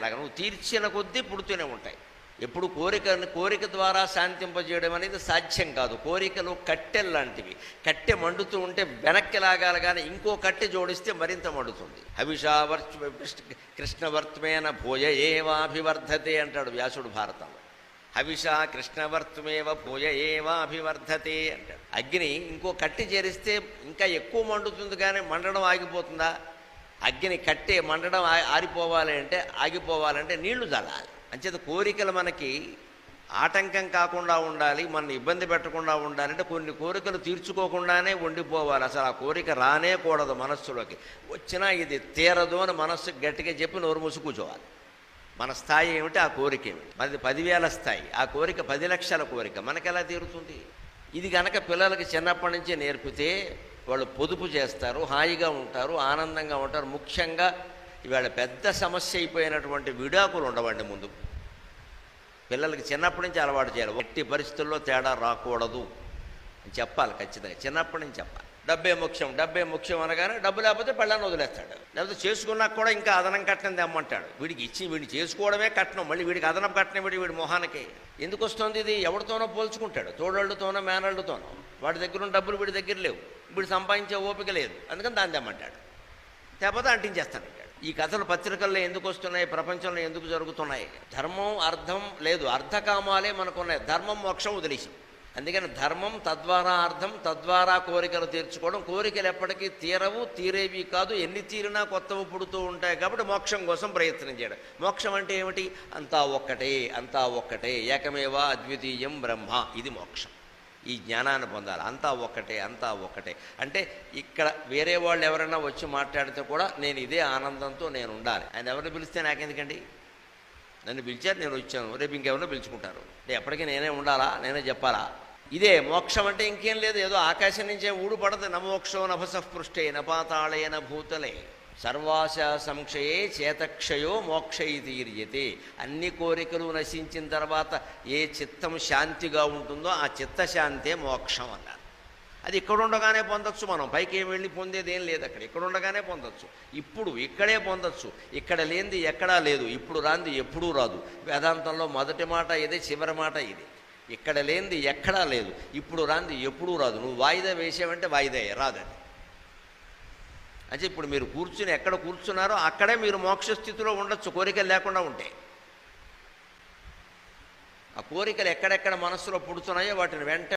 అట్లాగా నువ్వు తీర్చిన కొద్దీ పుడుతూనే ఉంటాయి. ఎప్పుడు కోరిక ద్వారా శాంతింపజేయడం అనేది సాధ్యం కాదు. కోరికలు కట్టెల్లాంటివి. కట్టె మండుతూ ఉంటే వెనక్కి లాగాలి, కానీ ఇంకో కట్టె జోడిస్తే మరింత మండుతుంది. కృష్ణవర్త్మేన భూయ ఏవాభివర్ధతే అంటాడు వ్యాసుడు భారతంలో. హవిషా కృష్ణవర్త్మేవ భూయ ఏవాభివర్ధతే అంటాడు. అగ్ని ఇంకో కట్టె చేరిస్తే ఇంకా ఎక్కువ మండుతుంది, కానీ మండడం ఆగిపోతుందా? అగ్ని కట్టె మండడం ఆగిపోవాలంటే నీళ్లు చల్లాలి. అంచేత కోరికలు మనకి ఆటంకం కాకుండా ఉండాలి, మన ఇబ్బంది పెట్టకుండా ఉండాలంటే కొన్ని కోరికలు తీర్చుకోకుండానే ఉండిపోవాలి. అసలు ఆ కోరిక రానే కూడదు మనస్సులోకి. వచ్చినా ఇది తీరదు అని మనస్సు గట్టిగా చెప్పి నోరు మూసి కూర్చోవాలి. మన స్థాయి ఏమిటి? ఆ కోరిక ఏమిటి? అది 10,000 స్థాయి. ఆ కోరిక 10 లక్షల కోరిక మనకెలా తీరుతుంది? ఇది కనుక పిల్లలకి చిన్నప్పటి నుంచే నేర్పితే వాళ్ళు పొదుపు చేస్తారు, హాయిగా ఉంటారు, ఆనందంగా ఉంటారు. ముఖ్యంగా ఇవాళ పెద్ద సమస్య అయిపోయినటువంటి విడాకులు ఉండవండి. ముందు పిల్లలకి చిన్నప్పటి నుంచి అలవాటు చేయాలి. ఎట్టి పరిస్థితుల్లో తేడా రాకూడదు అని చెప్పాలి. ఖచ్చితంగా చిన్నప్పటి నుంచి చెప్పాలి. డబ్బే ముఖ్యం అనగానే డబ్బు లేకపోతే పెళ్ళాన్ని వదిలేస్తాడు. లేకపోతే చేసుకున్నాక కూడా ఇంకా అదనం కట్నం తెమ్మంటాడు. వీడిని చేసుకోవడమే కట్నం, మళ్ళీ వీడికి అదనం కట్నం వీడి మొహానికి ఎందుకు వస్తుంది? ఇది ఎవరితోనో పోల్చుకుంటాడు, తోడళ్ళతోనో మేనళ్ళతోనో. వాడి దగ్గర ఉన్న డబ్బులు వీడి దగ్గర లేవు, వీడు సంపాదించే ఓపిక లేదు, అందుకని దాన్ని తెమ్మంటాడు. లేకపోతే అంటించేస్తానంటాడు. ఈ కథలు పత్రికల్లో ఎందుకు వస్తున్నాయి? ప్రపంచంలో ఎందుకు జరుగుతున్నాయి? ధర్మం అర్థం లేదు, అర్థకామాలే మనకున్నాయి. ధర్మం మోక్షం వదిలేసాం. అందుకని ధర్మం తద్వారా అర్థం, తద్వారా కోరికలు తీర్చుకోవడం. కోరికలు ఎప్పటికీ తీరేవి కాదు, ఎన్ని తీరినా కొత్తవి పుడుతూ ఉంటాయి. కాబట్టి మోక్షం కోసం ప్రయత్నం చేయడం. మోక్షం అంటే ఏమిటి? అంతా ఒక్కటే ఏకమేవా అద్వితీయం బ్రహ్మ. ఇది మోక్షం. ఈ జ్ఞానాన్ని పొందాలి. అంతా ఒక్కటే అంటే ఇక్కడ వేరే వాళ్ళు ఎవరైనా వచ్చి మాట్లాడితే కూడా నేను ఇదే ఆనందంతో నేను ఉండాలి. ఆయన ఎవరిని పిలిస్తే నాకెందుకండి? నన్ను పిలిచారు, నేను వచ్చాను, రేపు ఇంకెవరినో పిలుచుకుంటారు. ఎప్పటికీ నేనే ఉండాలా? నేనే చెప్పాలా? ఇదే మోక్షం అంటే. ఇంకేం లేదు, ఏదో ఆకాశం నుంచే ఊడుపడదు. నమోక్షో నభసపృష్టే నపాతాళేన భూతలే సర్వాశ సంక్షయే చేతక్షయో మోక్షైతీర్యతే. అన్ని కోరికలు నశించిన తర్వాత ఏ చిత్తం శాంతిగా ఉంటుందో ఆ చిత్తశాంతే మోక్షం అన్నారు. అది ఇక్కడ ఉండగానే పొందొచ్చు. మనం పైకి ఏం వెళ్ళి పొందేది ఏం లేదు. ఇక్కడ ఉండగానే పొందొచ్చు. ఇప్పుడు ఇక్కడే పొందొచ్చు. ఇక్కడ లేనిది ఎక్కడా లేదు, ఇప్పుడు రాంది ఎప్పుడూ రాదు. వేదాంతంలో మొదటి మాట ఇదే, చివరి మాట ఇది. ఇక్కడ లేనిది ఎక్కడా లేదు, ఇప్పుడు రాంది ఎప్పుడూ రాదు. నువ్వు వాయిదా వేసావంటే వాయిదా రాదని. అంటే ఇప్పుడు మీరు ఎక్కడ కూర్చున్నారో అక్కడే మీరు మోక్ష స్థితిలో ఉండొచ్చు, కోరికలు లేకుండా ఉంటే. ఆ కోరికలు ఎక్కడెక్కడ మనస్సులో పుడుతున్నాయో వాటిని వెంట